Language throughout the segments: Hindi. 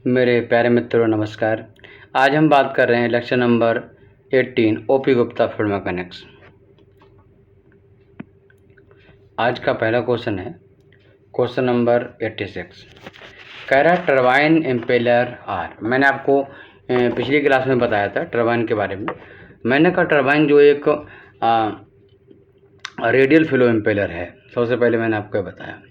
मेरे प्यारे मित्रों नमस्कार। आज हम बात कर रहे हैं lecture number 18 OP Gupta fluid mechanics. आज का पहला क्वेश्चन है क्वेश्चन नंबर 86। कह रहा है टरबाइन इम्पेलर आर। मैंने आपको पिछली क्लास में बताया था टरबाइन के बारे में। मैंने कहा टरबाइन जो एक रेडियल फ्लो इम्पेलर है, सबसे पहले मैंने आपको बताया।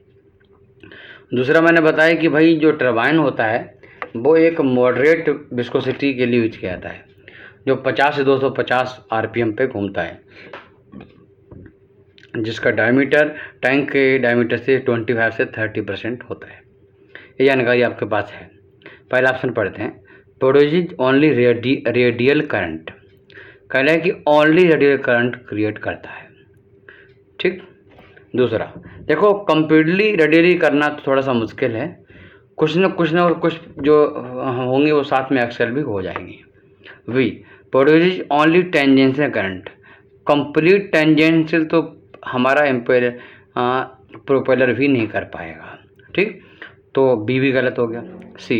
दूसरा मैंने बताया कि भाई जो टरबाइन होता है वो एक मॉडरेट विस्कोसिटी के लिए यूज किया जाता है, जो 50 से 250 आरपीएम पे घूमता है, जिसका डायमीटर टैंक के डायमीटर से 25 से 30% होता है। ये जानकारी आपके पास है। पहला ऑप्शन पढ़ते हैं, प्रोड्यूस ओनली रेडियल करंट। कह रहा है कि ओनली रेडियल करंट क्रिएट करता है। ठीक। दूसरा देखो, कंप्लीटली रेडियली करना तो थोड़ा सा मुश्किल है, कुछ न कुछ जो होंगे वो साथ में एक्सेल भी हो जाएंगी। We produce only tangential current. Complete tangential तो हमारा एम्पेयर प्रोपेलर भी नहीं कर पाएगा। ठीक, तो बी भी गलत हो गया। C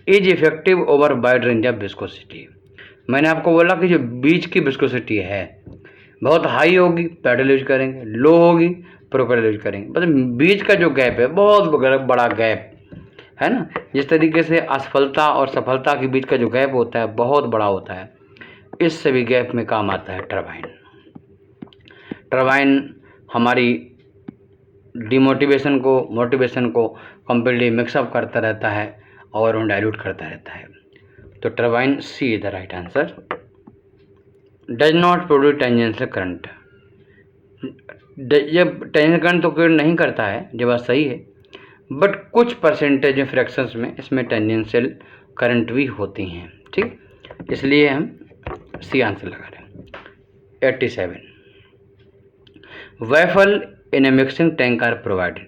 is effective over wide range of viscosity. मैंने आपको बोला कि जो बीच की विस्कोसिटी है बहुत हाई होगी पेडल यूज करेंगे, लो होगी प्रोपेलर यूज करेंगे। मतलब बीच का जो गैप है बहुत बड़ा गैप है ना। जिस तरीके से असफलता और सफलता के बीच का जो गैप होता है बहुत बड़ा होता है, इस सभी गैप में काम आता है टरबाइन। टरबाइन हमारी डिमोटिवेशन को मोटिवेशन को कंप्लीटली मिक्सअप करता रहता है और उन्हें डाइल्यूट करता रहता है। तो turbine C is the right answer. Does not produce tangential current. जब टेंजेंशियल करंट तो क्रिएट नहीं करता है, जो बात सही है, बट कुछ परसेंटेज फ्रैक्शंस में इसमें टेंजेंशियल करंट भी होती हैं। ठीक, इसलिए हम सी आंसर लगा रहे हैं। 87 baffle in a mixing tank are provided.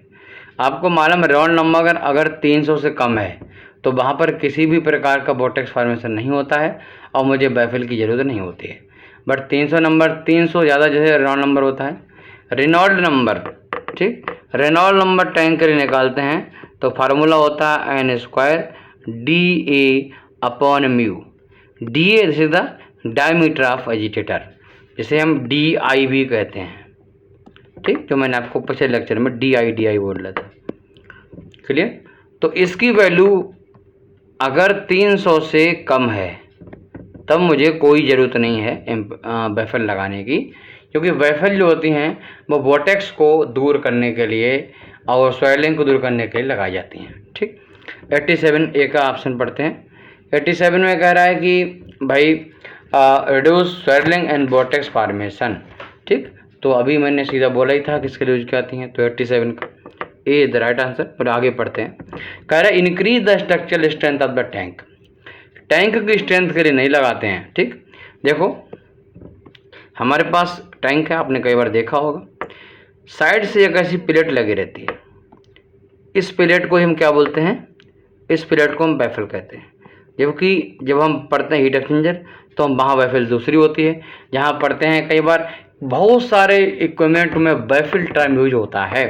आपको मालूम है राउंड नंबर अगर 300 से कम है तो वहाँ पर किसी भी प्रकार का वोर्टेक्स फॉर्मेशन नहीं होता है और मुझे वेफल की ज़रूरत नहीं होती है। बट 300 ज़्यादा जैसे राउंड नंबर होता है। रेनॉल्ड नंबर, ठीक, रेनॉल्ड नंबर टैंक के लिए निकालते हैं तो फार्मूला होता है n² DA/μ। DA this is the diameter of agitator, जिसे हम DI भी कहते हैं। ठीक, जो मैंने आपको पिछले लेक्चर में DI बोल रहा था। क्लियर। तो इसकी वैल्यू अगर 300 से कम है तब मुझे कोई ज़रूरत नहीं है वेफल लगाने की, क्योंकि वेफल जो होती हैं वो वोर्टेक्स को दूर करने के लिए और स्वेलिंग को दूर करने के लिए लगाई जाती हैं। ठीक, 87 ए का ऑप्शन पढ़ते हैं। 87 में कह रहा है कि भाई reduce swelling and vortex formation. ठीक, तो अभी मैंने सीधा बोला ही था किसके लिए यूज की आती हैं, तो 87 का ए द राइट आंसर। और आगे पढ़ते हैं। कह रहा है increase the structural strength of the tank. Tank की स्ट्रेंथ के लिए नहीं लगाते हैं। ठीक, देखो हमारे पास टैंक है, आपने कई बार देखा होगा, साइड से एक ऐसी प्लेट लगी रहती है। इस प्लेट को हम क्या बोलते हैं, इस प्लेट को हम बैफल कहते हैं। जबकि जब हम पढ़ते हैं हीट एक्सचेंजर तो हम वहाँ बैफल दूसरी होती है। जहाँ पढ़ते हैं कई बार बहुत सारे इक्विपमेंट में बैफल टर्म यूज होता है।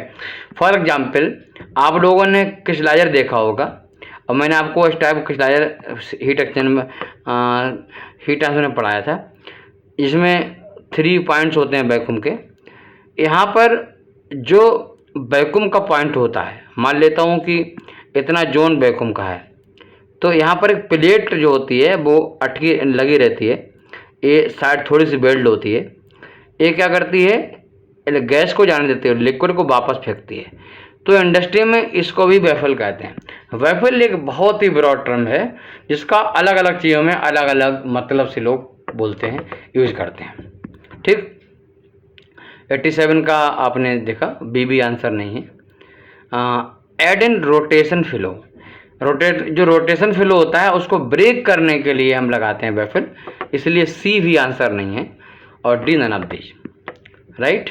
फॉर एग्जाम्पल आप लोगों ने क्रिस्टलाइजर देखा होगा, और मैंने आपको इस टाइप क्रिस्टलाइजर हीट एक्सचेंजर में हीट ट्रांसफर में पढ़ाया था। इसमें 3 पॉइंट्स होते हैं वैक्यूम के। यहाँ पर जो वैक्यूम का पॉइंट होता है, मान लेता हूँ कि इतना जोन वैक्यूम का है, तो यहाँ पर एक प्लेट जो होती है वो अटकी लगी रहती है। ये साइड थोड़ी सी बेल्ट होती है। ये क्या करती है, गैस को जाने देती है, लिक्विड को वापस फेंकती है। तो इंडस्ट्री में इसको भी वेफल कहते हैं। वेफल एक बहुत ही ब्रॉड टर्म है जिसका अलग अलग चीज़ों में अलग अलग मतलब से लोग बोलते हैं, यूज करते हैं। ठीक, 87 का आपने देखा बी भी आंसर नहीं है। Aid in rotation flow. जो रोटेशन फ्लो होता है उसको ब्रेक करने के लिए हम लगाते हैं वेफल, इसलिए सी भी आंसर नहीं है और D none of this right.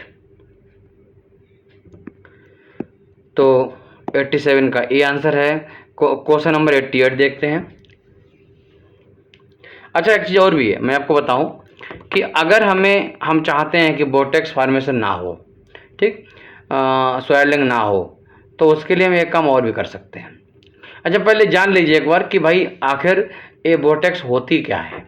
तो 87 का ए आंसर है। क्वेश्चन नंबर 88 देखते हैं। अच्छा, एक चीज़ और भी है, मैं आपको बताऊं कि अगर हम चाहते हैं कि वोर्टेक्स फॉर्मेशन ना हो, ठीक, स्वेलिंग ना हो, तो उसके लिए हम एक काम और भी कर सकते हैं। अच्छा, पहले जान लीजिए एक बार कि भाई आखिर ये वोर्टेक्स होती क्या है।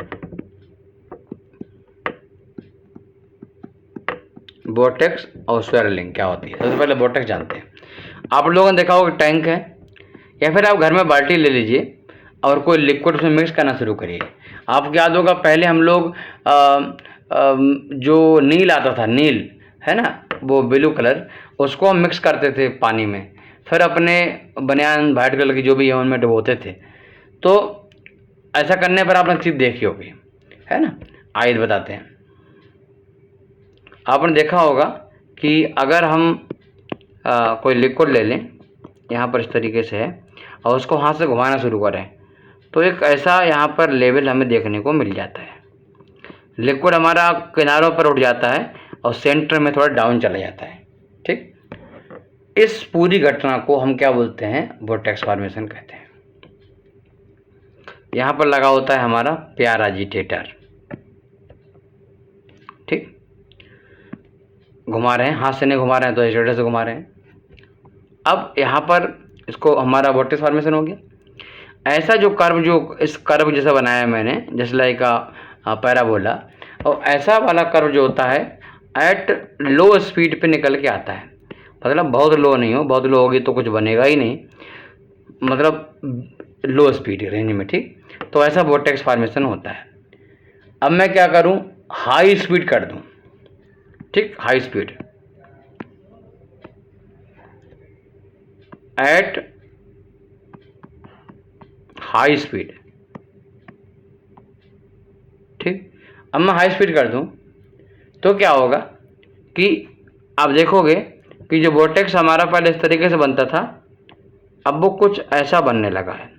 वोर्टेक्स और स्वेरलिंग क्या होती है, सबसे पहले वोर्टेक्स जानते हैं। आप लोगों ने देखा होगा टैंक है, या फिर आप घर में बाल्टी ले लीजिए और कोई लिक्विड उसमें मिक्स करना शुरू करिए। आपको याद होगा पहले हम लोग जो नील आता था, नील है ना, वो ब्लू कलर, उसको हम मिक्स करते थे पानी में, फिर अपने बनियान वाइट कलर की जो भी है उनमें डुबोते थे। तो ऐसा करने पर आपने चीज़ देखी होगी, है ना। आइए बताते हैं। आपने देखा होगा कि अगर हम कोई लिक्विड ले लें, यहाँ पर इस तरीके से है, और उसको हाथ से घुमाना शुरू करें, तो एक ऐसा यहाँ पर लेवल हमें देखने को मिल जाता है। लिक्विड हमारा किनारों पर उठ जाता है और सेंटर में थोड़ा डाउन चला जाता है। ठीक, इस पूरी घटना को हम क्या बोलते हैं, वोर्टेक्स फॉर्मेशन कहते हैं। यहाँ पर लगा होता है हमारा प्यार एजिटेटर। ठीक, घुमा रहे हैं, हाथ से नहीं घुमा रहे हैं तो एजिटेटर से घुमा रहे हैं। अब यहाँ पर इसको हमारा वोर्टेक्स फॉर्मेशन हो गया। ऐसा जो कर्व, जो इस कर्व जैसा बनाया मैंने, जैसे लाइक पैराबोला, और ऐसा वाला कर्व जो होता है एट लो स्पीड पे निकल के आता है। मतलब बहुत लो नहीं हो, बहुत लो होगी तो कुछ बनेगा ही नहीं, मतलब लो स्पीड रेंज में। ठीक, तो ऐसा वोर्टेक्स फॉर्मेशन होता है। अब मैं क्या करूं, हाई स्पीड कर दूं। ठीक, high speed at high speed. ठीक, अब मैं हाई स्पीड कर दूं तो क्या होगा कि आप देखोगे कि जो वोर्टेक्स हमारा पहले इस तरीके से बनता था, अब वो कुछ ऐसा बनने लगा है,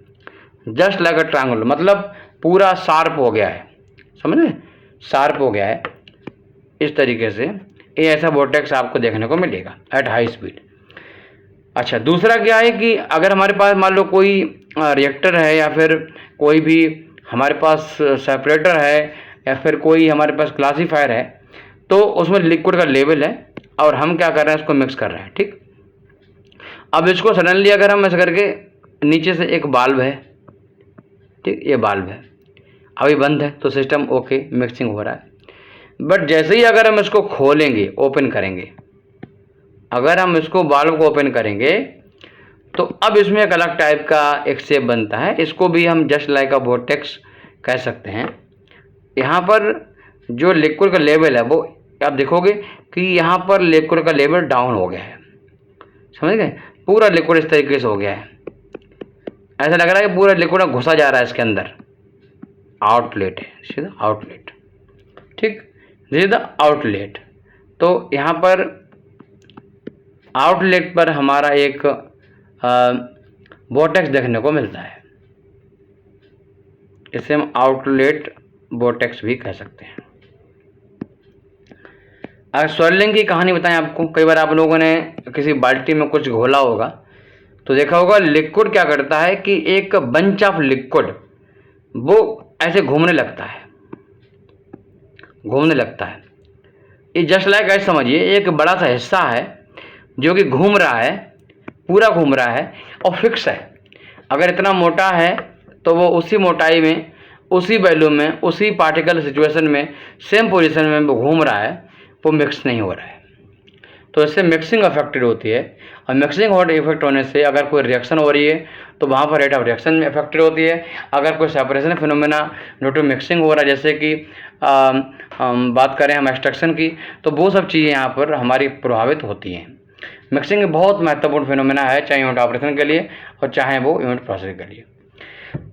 जस्ट लाइक अ ट्रायंगल, मतलब पूरा शार्प हो गया है, समझे, शार्प हो गया है इस तरीके से। ये ऐसा वोर्टेक्स आपको देखने को मिलेगा एट हाई स्पीड। अच्छा, दूसरा क्या है कि अगर हमारे पास मान लो कोई रिएक्टर है, या फिर कोई भी हमारे पास सेपरेटर है, या फिर कोई हमारे पास क्लासीफायर है, तो उसमें लिक्विड का लेवल है और हम क्या कर रहे हैं, इसको मिक्स कर रहे हैं। ठीक, अब इसको सडनली अगर हम ऐसे करके, नीचे से एक बाल्ब है, ठीक, ये बाल्ब है, अभी बंद है तो सिस्टम ओके, मिक्सिंग हो रहा है। बट जैसे ही अगर हम इसको खोलेंगे, ओपन करेंगे, अगर हम इसको बाल्ब को ओपन करेंगे, तो अब इसमें एक अलग टाइप का एक शेप बनता है। इसको भी हम जस्ट लाइक अ वोर्टेक्स कह सकते हैं। यहाँ पर जो लिक्विड का लेवल है, वो आप देखोगे कि यहाँ पर लिक्विड का लेवल डाउन हो गया है, समझ गए, पूरा लिक्विड इस तरीके से हो गया है। ऐसा लग रहा है कि पूरा लिक्विड घुसा जा रहा है इसके अंदर। आउटलेट है, सीधा आउटलेट। ठीक, दिस इज द आउटलेट। तो यहाँ पर आउटलेट पर हमारा एक वोर्टेक्स देखने को मिलता है। इसे हम आउटलेट वोर्टेक्स भी कह सकते हैं। अगर स्वेरलिंग की कहानी बताएं आपको, कई बार आप लोगों ने किसी बाल्टी में कुछ घोला होगा तो देखा होगा लिक्विड क्या करता है कि एक बंच ऑफ लिक्विड वो ऐसे घूमने लगता है, घूमने लगता है। ये जस्ट लाइक ऐसे समझिए, एक बड़ा सा हिस्सा है जो कि घूम रहा है, पूरा घूम रहा है और फिक्स है। अगर इतना मोटा है तो वो उसी मोटाई में, उसी वैल्यू में, उसी पार्टिकल सिचुएशन में, सेम पोजीशन में वो घूम रहा है, वो मिक्स नहीं हो रहा है। तो इससे मिक्सिंग अफेक्टेड होती है, और मिक्सिंग इफेक्ट होने से अगर कोई रिएक्शन हो रही है तो वहाँ पर रेट ऑफ रिएक्शन में अफेक्टेड होती है। अगर कोई separation phenomena due to mixing हो रहा है, जैसे कि बात करें हम एक्सट्रैक्शन की, तो वो सब चीज़ें यहाँ पर हमारी प्रभावित होती हैं। मिक्सिंग बहुत महत्वपूर्ण फिनोमेना है, चाहे यूनिट ऑपरेशन के लिए और चाहे वो यूनिट प्रोसेस के लिए।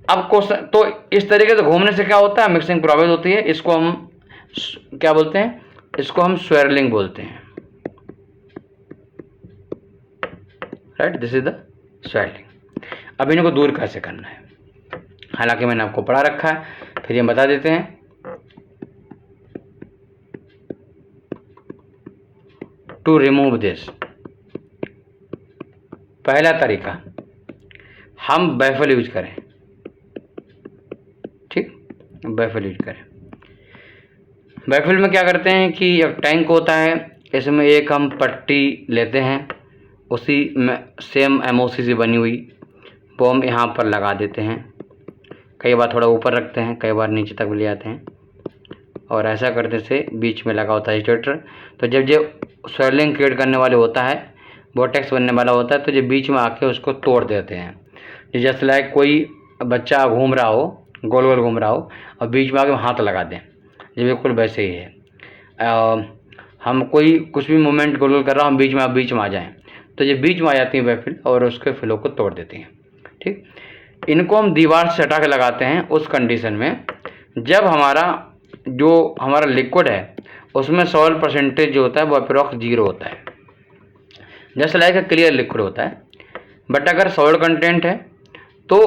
अब क्वेश्चन, तो इस तरीके से घूमने से क्या होता है, मिक्सिंग प्रभावित होती है। इसको हम क्या बोलते हैं, इसको हम स्वेरलिंग बोलते हैं। Right, this is the swirling. अब इनको दूर कैसे करना है, हालांकि मैंने आपको पढ़ा रखा है, फिर ये बता देते हैं। टू रिमूव दिस, पहला तरीका, हम बैफल यूज करें। ठीक, बैफल यूज करें। बैफल में क्या करते हैं कि एक टैंक होता है, इसमें एक हम पट्टी लेते हैं, उसी में सेम एमओसी से बनी हुई, वो हम यहाँ पर लगा देते हैं। कई बार थोड़ा ऊपर रखते हैं, कई बार नीचे तक भी ले आते हैं, और ऐसा करने से बीच में लगा होता है एजिटेटर। तो जब ये स्वेलिंग क्रिएट करने वाले होता है, वोर्टेक्स बनने वाला होता है, तो जो बीच में आके उसको तोड़ देते हैं। जैसे लाइक कोई बच्चा घूम रहा हो, गोल गोल घूम रहा हो, और बीच में आके हाथ लगा दें, ये बिल्कुल वैसे ही है। हम कोई कुछ भी मूवमेंट गोल गोल कर रहा हूँ, बीच में आ जाएं, तो ये बीच में आ जाती हैं वेफिल और उसके फ्लो को तोड़ देती हैं। ठीक, इनको हम दीवार से हटा के लगाते हैं उस कंडीशन में जब हमारा लिक्विड है उसमें सॉइल परसेंटेज जो होता है वो अप्रोक्स 0 होता है, जैसे लाइक क्लियर लिक्विड होता है। बट अगर सॉइल कंटेंट है तो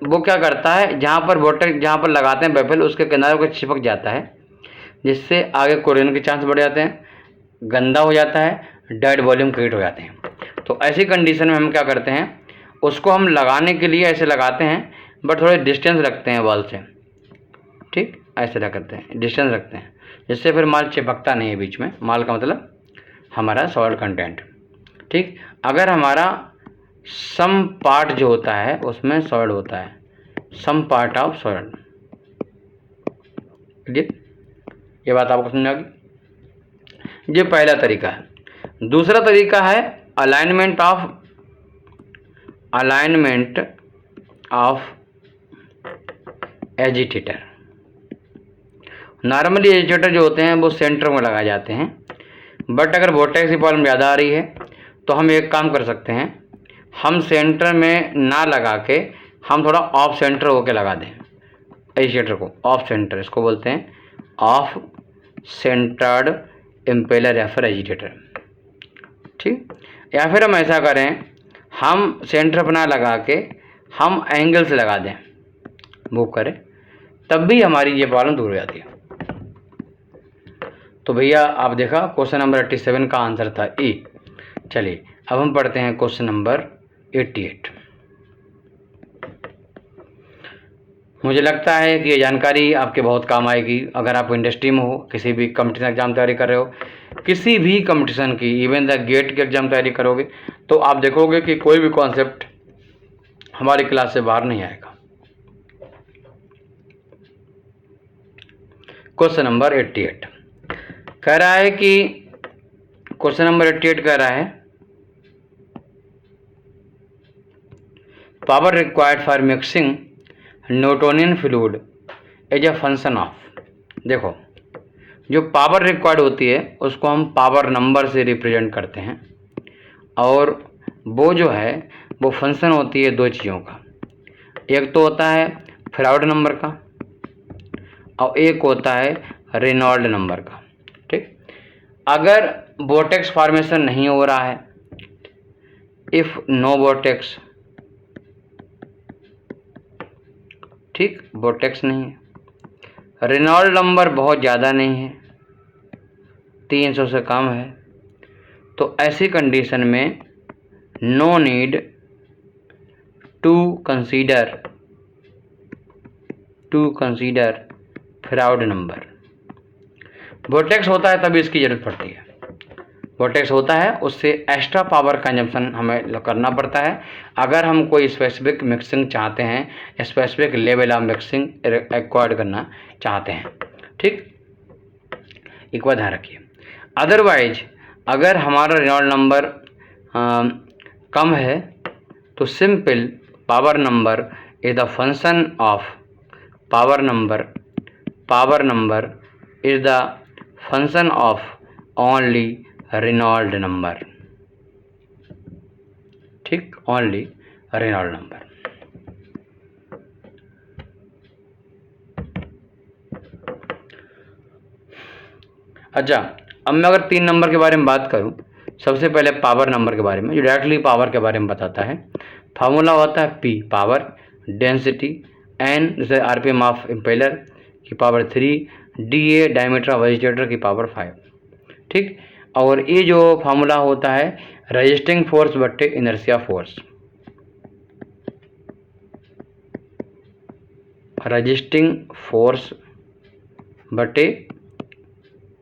वो क्या करता है, जहाँ पर लगाते हैं वेफिल उसके किनारों को चिपक जाता है, जिससे आगे कोरिजन के चांस बढ़ जाते हैं, गंदा हो जाता है, डेड वॉल्यूम क्रिएट हो जाते हैं। तो ऐसी कंडीशन में हम क्या करते हैं, उसको हम लगाने के लिए ऐसे लगाते हैं, बट थोड़े डिस्टेंस रखते हैं वॉल से। ठीक, ऐसे रखते हैं, डिस्टेंस रखते हैं, जिससे फिर माल चिपकता नहीं है बीच में। माल का मतलब हमारा सॉइल कंटेंट। ठीक, अगर हमारा सम पार्ट जो होता है उसमें सॉइल होता है, some part of soil. Clear, ये बात आपको समझ आ गई। ये पहला तरीका है। दूसरा तरीका है alignment of agitator. Normally agitator जो होते हैं वो सेंटर में लगाए जाते हैं, बट अगर वोर्टेक्स की प्रॉब्लम ज़्यादा आ रही है तो हम एक काम कर सकते हैं, हम सेंटर में ना लगा के हम थोड़ा ऑफ सेंटर होके लगा दें एजिटेटर को। ऑफ सेंटर, इसको बोलते हैं ऑफ सेंटर्ड इम्पेलर या फिर एजिटेटर। ठीक, या फिर हम ऐसा करें, हम सेंटर पर ना लगा के हम एंगल से लगा दें, मूव करें, तब भी हमारी ये प्रॉब्लम दूर हो जाती है। तो भैया आप देखा क्वेश्चन नंबर 87 का आंसर था ए। चलिए अब हम पढ़ते हैं क्वेश्चन नंबर 88। मुझे लगता है कि ये जानकारी आपके बहुत काम आएगी अगर आप इंडस्ट्री में हो, किसी भी कंपटीशन एग्जाम तैयारी कर रहे हो, किसी भी कंपटीशन की, इवन द गेट की एग्जाम तैयारी करोगे, तो आप देखोगे कि कोई भी कॉन्सेप्ट हमारी क्लास से बाहर नहीं आएगा। क्वेश्चन नंबर 88 कह रहा है कि क्वेश्चन नंबर 88 कह रहा है power required for mixing Newtonian fluid as a function of. देखो, जो पावर रिक्वायर्ड होती है उसको हम पावर नंबर से रिप्रेजेंट करते हैं, और वो जो है वो फंक्शन होती है दो चीज़ों का। एक तो होता है फ्राउड नंबर का और एक होता है रेनॉल्ड नंबर का। ठीक, अगर वोर्टेक्स फॉर्मेशन नहीं हो रहा है, इफ नो वोर्टेक्स, ठीक, वोर्टेक्स नहीं है, रेनॉल्ड नंबर बहुत ज़्यादा नहीं है, 300 से कम है, तो ऐसी कंडीशन में no need to consider Froude number. Vortex होता है तभी इसकी ज़रूरत पड़ती है। वोर्टेक्स होता है उससे एक्स्ट्रा पावर कंजम्पशन हमें करना पड़ता है अगर हम कोई स्पेसिफिक मिक्सिंग चाहते हैं, specific level of mixing acquired करना चाहते हैं। ठीक, एक बात ध्यान रखिए, अदरवाइज अगर हमारा रेनॉल्ड नंबर कम है तो simple power number is the function of power number is the function of only Reynold number. ठीक, ओनली रेनॉल्ड नंबर। अच्छा, अब मैं अगर 3 नंबर के बारे में बात करूं, सबसे पहले पावर नंबर के बारे में, जो डायरेक्टली पावर के बारे में बताता है। फार्मूला होता है P पावर डेंसिटी, N जैसे आरपीएम ऑफ इम्पेलर की power 3, DA diameter of agitator की पावर 5। ठीक, और ये जो फार्मूला होता है रजिस्टिंग फोर्स बट्टे इनर्शिया फोर्स, रजिस्टिंग फोर्स बटे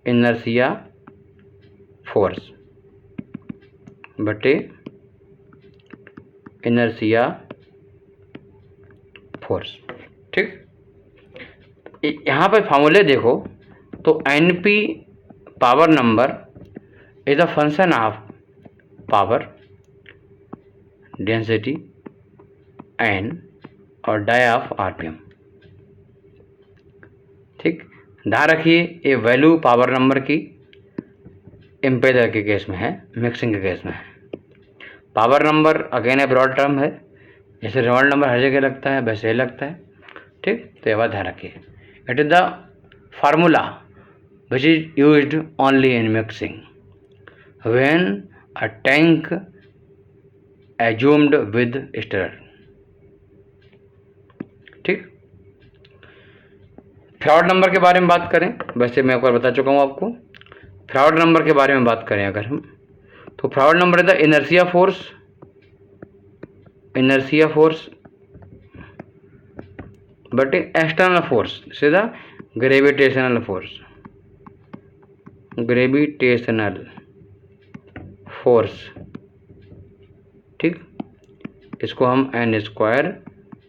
इनर्शिया फोर्स बटे इनर्शिया फोर्स। ठीक, यहाँ पे फॉर्मूले देखो तो NP power number is a function of power, density, N और डाई ऑफ RPM। ठीक, ध्यान रखिए ये वैल्यू पावर नंबर की इम्पेलर के केस में है, मिक्सिंग के केस में है। Power number again a broad term है, जैसे रेनॉल्ड नंबर हर जगह लगता है वैसे ही लगता है। ठीक, तो ये बात ध्यान रखिए। It is the formula which is used only in mixing when a tank assumed with stirrer. ठीक, फ्राउड नंबर के बारे में बात करें, वैसे मैं एक बार बता चुका हूँ आपको। फ्राउड नंबर के बारे में बात करें अगर हम, तो Froude number is the inertia force but external force सीधा ग्रेविटेशनल फोर्स। ठीक, इसको हम N²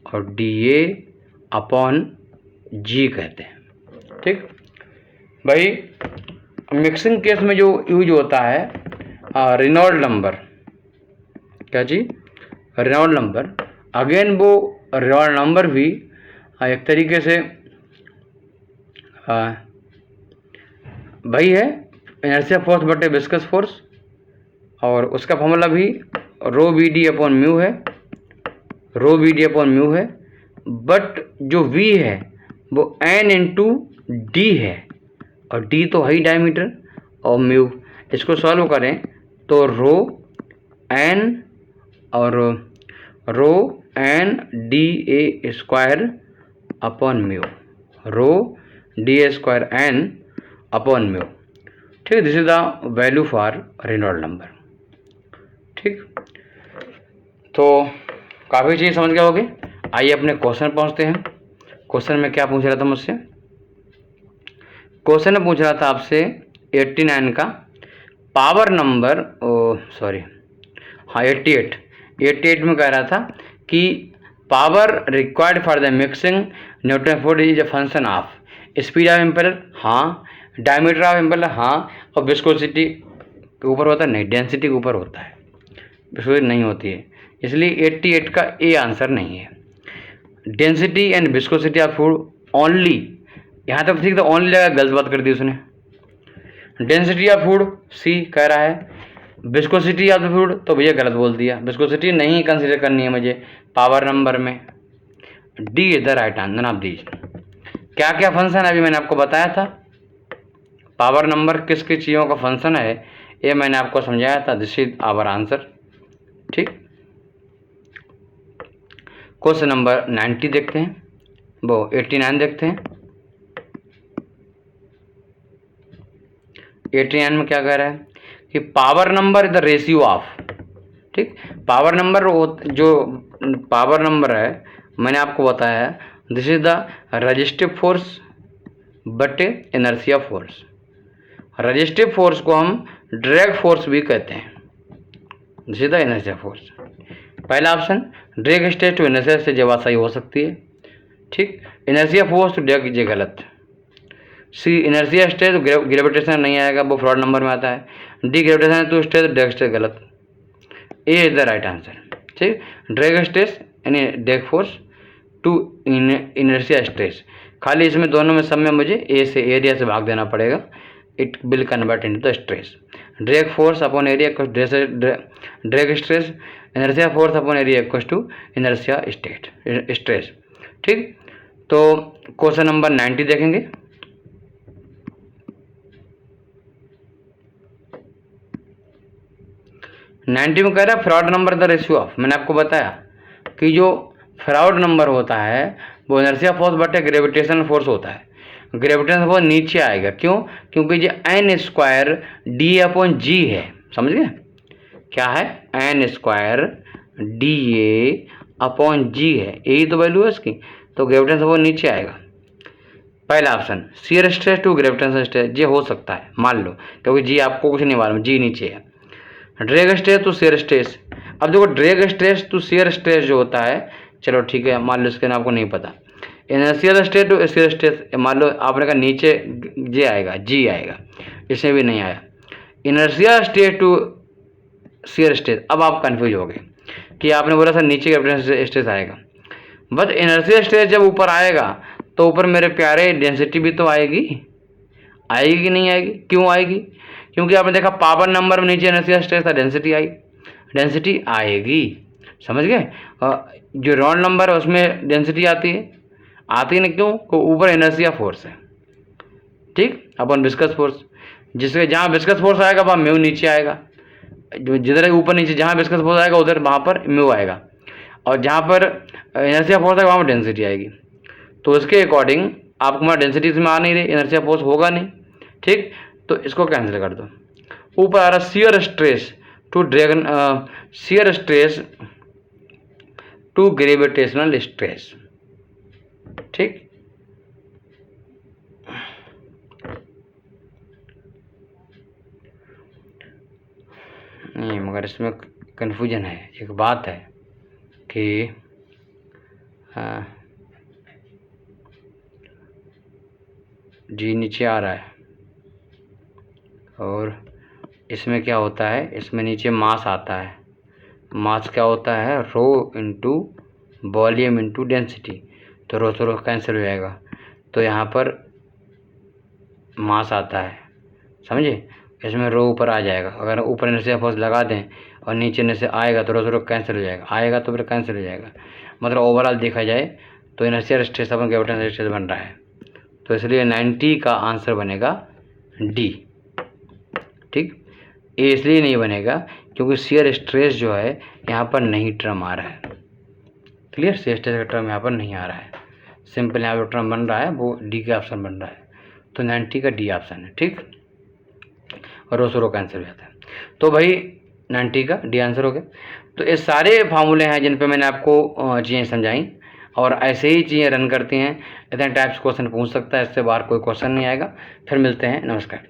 और dA/G कहते हैं। ठीक भाई, मिक्सिंग केस में जो यूज होता है रेनॉल्ड नंबर, क्या जी, रेनॉल्ड नंबर। अगेन वो रेनॉल्ड नंबर भी एक तरीके से वही है इनर्शिया फोर्स बटे विस्कस फोर्स, और उसका फॉर्मूला भी ρVd/μ है, बट जो V है वो N×D है, और D तो है ही डायमीटर, और म्यू इसको सॉल्व करें तो ρN और ρNDA²/μ। ठीक, this is the value for Reynold number. ठीक, तो काफ़ी चीज़ समझ गए होगे। आइए अपने क्वेश्चन पहुंचते हैं। क्वेश्चन में क्या पूछ रहा था मुझसे? क्वेश्चन में पूछ रहा था आपसे 89 का पावर नंबर, 88 में कह रहा था कि power required for the mixing Newton force is a function of speed of impeller, हाँ, डायमीटर ऑफ इम्पेलर, हाँ, और विस्कोसिटी के ऊपर होता है, नहीं, डेंसिटी के ऊपर होता है, विस्कोसिटी नहीं होती है, इसलिए 88 का ए आंसर नहीं है। Density and viscosity of food only, यहाँ तक ठीक था, ओनली लगा, गलत बात कर दी उसने। डेंसिटी ऑफ फूड सी कह रहा है, विस्कोसिटी ऑफ द फूड तो भैया गलत बोल दिया, विस्कोसिटी नहीं कंसीडर करनी है मुझे पावर नंबर में। D is the right answer of these. क्या क्या फंक्शन है अभी मैंने आपको बताया था, पावर नंबर किस किस चीज़ों का फंक्शन है ये मैंने आपको समझाया था। This is our answer. ठीक, क्वेश्चन नंबर 90 देखते हैं, वो 89 देखते हैं। 89 में क्या कह रहा है कि power number is the ratio of, ठीक, पावर नंबर जो पावर नंबर है मैंने आपको बताया, this is the resistive force बटे इनर्शिया फोर्स। रेजिस्टिव फोर्स को हम ड्रैग फोर्स भी कहते हैं, this is the inertia force. पहला option drag stress to inertia से जवाब सही हो सकती है। ठीक, इनर्शिया फोर्स टू ड्रैग कीजिए गलत। सी इनर्शिया स्ट्रेस तो ग्रेविटेशन नहीं आएगा, वो फ्रॉड नंबर में आता है। D gravitation to stress drag stress गलत। A is the right answer. ठीक, ड्रैग स्ट्रेस यानी drag force to inertia stress, खाली इसमें दोनों में सब में मुझे ए से एरिया से भाग देना पड़ेगा, it will convert into the stress. Drag force upon area drag stress, inertia force upon area equals to inertia stress. ठीक, तो क्वेश्चन नंबर 90 देखेंगे। में कह रहा है fraud number the ratio of, मैंने आपको बताया कि जो फ्रॉड नंबर होता है वो इनर्शिया फोर्स बटे ग्रेविटेशनल फोर्स होता है। ग्रेविटेशनल फोर्स नीचे आएगा, क्यों? क्योंकि ये N²DA/G है, समझ गए? क्या है? N²DA/G है, यही तो वैल्यू है इसकी, तो ग्रेविटेशनल फोर्स नीचे आएगा। पहला option shear stress to gravitational stress, ये हो सकता है, मान लो, क्योंकि जी आपको कुछ नहीं मालूम, जी नीचे है। Drag stress to shear stress, अब देखो drag stress to shear stress जो होता है, चलो ठीक है, मान लो इसके आपको नहीं पता। इनर्शियल स्टेट टू स्थिर स्टेट, मान लो आपने कहा नीचे जे आएगा, जी आएगा, इसमें भी नहीं आया। Inertial state to shear state, अब आप कन्फ्यूज हो गए कि आपने बोला सर नीचे कैपिटल स्ट्रेस आएगा, बट इनर्शियल स्ट्रेस जब ऊपर आएगा तो ऊपर मेरे प्यारे डेंसिटी भी तो आएगी, आएगी कि नहीं आएगी? क्यों आएगी? क्योंकि आपने देखा पावर नंबर में नीचे इनर्शियल स्ट्रेस था, डेंसिटी आई, डेंसिटी आएगी, समझ गए? जो राउंड नंबर है उसमें डेंसिटी आती है, आती नहीं, क्यों? को ऊपर इनर्शिया फोर्स है, ठीक, अपन विस्कस फोर्स, जिसके जहाँ विस्कस फोर्स आएगा वहाँ म्यू नीचे आएगा, जो जिधर ऊपर नीचे जहाँ विस्कस फोर्स आएगा उधर वहाँ पर म्यू आएगा, और जहाँ पर इनर्शिया फोर्स आएगा वहाँ पर डेंसिटी आएगी। तो उसके अकॉर्डिंग आपको वहाँ डेंसिटी इसमें आ नहीं रही, इनर्शिया फोर्स होगा नहीं, ठीक, तो इसको कैंसिल कर दो। ऊपर आ रहा shear stress to dragon, shear stress to gravitational stress, ठीक, नहीं मगर इसमें कन्फ्यूजन है, एक बात है कि जी नीचे आ रहा है, और इसमें क्या होता है, इसमें नीचे मास आता है, मास क्या होता है, rho into volume into density, तो रो से रो कैंसिल हो जाएगा, तो यहाँ पर मास आता है, समझे? इसमें रो ऊपर आ जाएगा, अगर ऊपर इनर्शिया फोर्स लगा दें और नीचे में से आएगा तो रो से रो कैंसिल हो जाएगा, आएगा तो फिर कैंसिल हो जाएगा, मतलब ओवरऑल देखा जाए तो इनर्शियल स्ट्रेस अपन ग्रेविटेशनल स्ट्रेस बन रहा है, तो इसलिए 90 का आंसर बनेगा डी, ठीक। ए इसलिए नहीं बनेगा क्योंकि शियर स्ट्रेस जो है यहाँ पर नहीं टर्म आ रहा है, क्लियर, शियर स्ट्रेस का टर्म यहाँ पर नहीं आ रहा है, सिंपल यहाँ पर टर्म बन रहा है वो डी का ऑप्शन बन रहा है, तो 90 का डी ऑप्शन है, ठीक, और रो से रो कैंसिल हो जाता है, तो भाई 90 का डी आंसर हो गया। तो ये सारे फार्मूले हैं जिन पे मैंने आपको चीज़ें समझाई, और ऐसे ही चीज़ें रन करती हैं, इतने टाइप्स क्वेश्चन पूछ सकता है, इससे बाहर कोई क्वेश्चन नहीं आएगा। फिर मिलते हैं, नमस्कार।